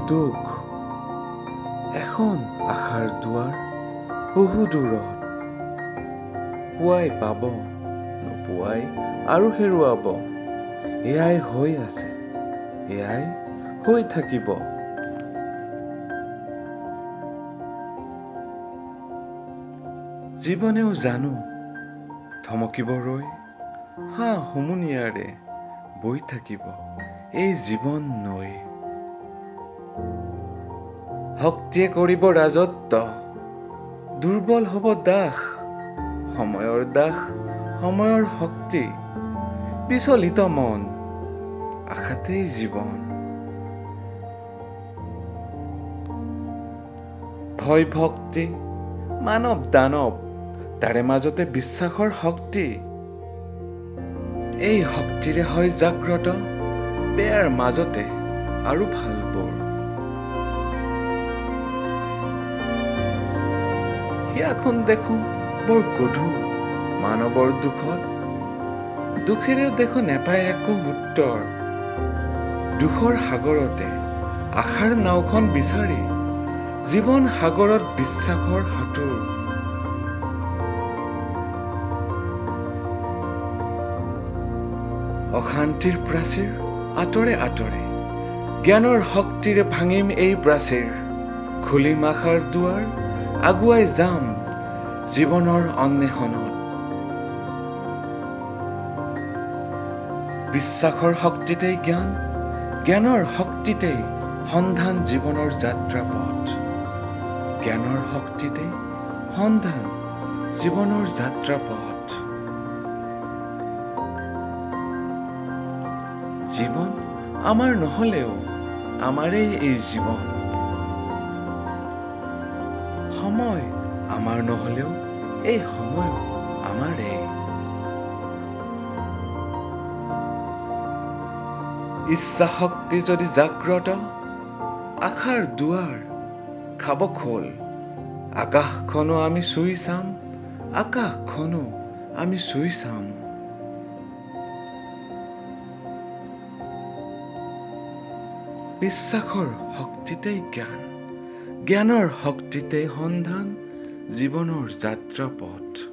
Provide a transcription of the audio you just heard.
দুখ এখন আশাৰ দুৱাৰ বহু দূৰত, পুৱাই পাব নোপোৱাই আৰু হেৰুৱাব। এয়াই হৈ আছে, এয়াই হৈ থাকিব। জীৱনেও জানো থমকিব ৰৈ, হুমুনিয়াৰে বৈ থাকিব এই জীৱন নৈ। শক্তিয়ে কৰিব ৰাজত্ব, দুৰ্বল হ'ব দাস, সময়ৰ দাস, সময়ৰ শক্তি, বিচলিত মন, আশাতেই জীৱন। ভয় ভক্তি, মানৱ দানৱ, তাৰে মাজতে বিশ্বাসৰ শক্তি। এই শক্তিৰে হয় জাগ্ৰত বেয়াৰ মাজতে আৰু ভালবোৰ। হিয়াখন দেখোঁ বৰ গধুৰ মানৱৰ দুখত, দুখেৰেও দেখোঁ নেপায় একো উত্তৰ। দুখৰ সাগৰতে আশাৰ নাওখন বিচাৰি, জীৱন সাগৰত বিশ্বাসৰ সাঁতোৰ। অশান্তিৰ প্ৰাচীৰ আঁতৰে আঁতৰে, জ্ঞানৰ শক্তিৰে ভাঙিম এই প্ৰাচীৰ। খুলিম আশাৰ দুৱাৰ, আগুৱাই যাম জীৱনৰ অন্বেষণত। বিশ্বাসৰ শক্তিতেই জ্ঞান, জ্ঞানৰ শক্তিতেই সন্ধান জীৱনৰ যাত্ৰাপথ। জ্ঞানৰ শক্তিতেই সন্ধান জীৱনৰ যাত্ৰাপথ। জীৱন আমাৰ নহলেও আমাৰেই এই জীৱন। সময় আমাৰ নহলেও এই সময় আমাৰেই। ইচ্ছা শক্তি যদি জাগ্ৰত, আশাৰ দুৱাৰ খাব খোল। আকাশখনো আমি চুই চাম, আকাশখনো আমি চুই চাম। বিশ্বাসৰ শক্তিতেই জ্ঞান, জ্ঞানৰ শক্তিতেই সন্ধান জীৱনৰ যাত্ৰাপথ।